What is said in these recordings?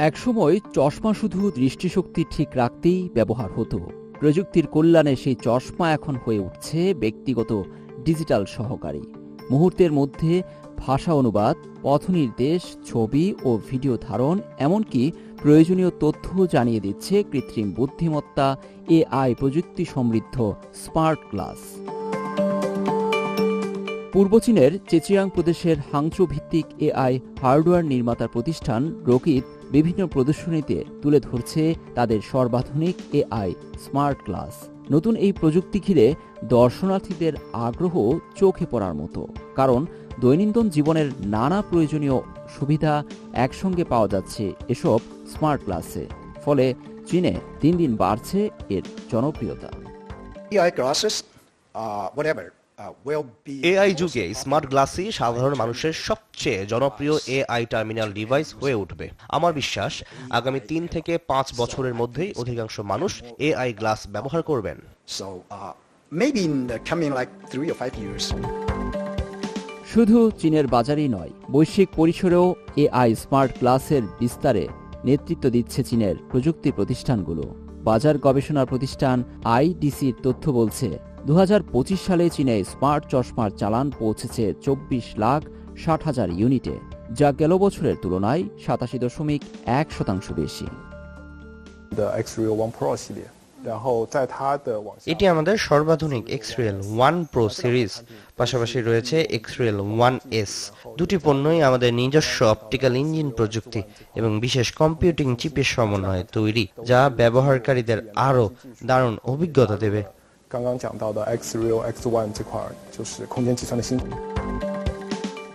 একসময় চশমা শুধু দৃষ্টিশক্তি ঠিক রাখতেই ব্যবহার হতো। প্রযুক্তির কল্যাণে সেই চশমা এখন হয়ে উঠছে ব্যক্তিগত ডিজিটাল সহকারী। মুহূর্তের মধ্যে ভাষা অনুবাদ, পথনির্দেশ, ছবি ও ভিডিও ধারণ, এমনকি প্রয়োজনীয় তথ্য জানিয়ে দিচ্ছে কৃত্রিম বুদ্ধিমত্তা এআই প্রযুক্তি সমৃদ্ধ স্মার্ট গ্লাস। পূর্ব চীনের চেচিয়াং প্রদেশের হাংচৌ ভিত্তিক এআই হার্ডওয়্যার নির্মাতার প্রতিষ্ঠান রকিত বিভিন্ন প্রদর্শনীতে তুলে ধরছে তাদের সর্বাধুনিক এআই স্মার্ট গ্লাস। নতুন এই প্রযুক্তি ঘিরে দর্শনার্থীদের আগ্রহ চোখে পড়ার মতো, কারণ দৈনন্দিন জীবনের নানা প্রয়োজনীয় সুবিধা একসঙ্গে পাওয়া যাচ্ছে এসব স্মার্ট গ্লাসে। ফলে চীনে দিন দিন বাড়ছে এর জনপ্রিয়তা। এআই যুগে স্মার্ট গ্লাসই সাধারণ মানুষের সবচেয়ে জনপ্রিয় এআই টার্মিনাল ডিভাইস হয়ে উঠবে। আমার বিশ্বাস আগামী 3 থেকে 5 বছরের মধ্যেই অধিকাংশ মানুষ এআই গ্লাস ব্যবহার করবেন। শুধু চীনের বাজারেই নয়, বৈশ্বিক পরিসরেও এআই স্মার্ট গ্লাসের বিস্তারে নেতৃত্ব দিচ্ছে চীনের প্রযুক্তি প্রতিষ্ঠানগুলো। বাজার গবেষণা প্রতিষ্ঠান আইডিসির তথ্য বলছে 2025 সালে চীনে স্মার্ট চশমার চালান পৌঁছেছে 24,60,000 ইউনিটে, যা গেল বছরের তুলনায় 87.1% বেশি। এটি আমাদের সর্বাধুনিক এক্সরিয়েল 1 প্রো সিরিজ, পাশাপাশি রয়েছে এক্সরিয়েল 1S। দুটি পণ্যই আমাদের নিজস্ব অপটিক্যাল ইঞ্জিন প্রযুক্তি এবং বিশেষ কম্পিউটিং চিপের সমন্বয়ে তৈরি, যা ব্যবহারকারীদের আরও দারুণ অভিজ্ঞতা দেবে।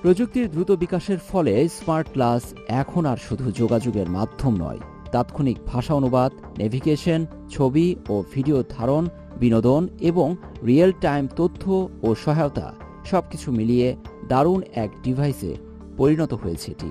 প্রযুক্তির দ্রুত বিকাশের ফলে স্মার্ট গ্লাস এখন আর শুধু যোগাযোগের মাধ্যম নয়, তাৎক্ষণিক ভাষা অনুবাদ, নেভিগেশন, ছবি ও ভিডিও ধারণ, বিনোদন এবং রিয়েল টাইম তথ্য ও সহায়তা সবকিছু মিলিয়ে দারুণ এক ডিভাইসে পরিণত হয়েছে এটি।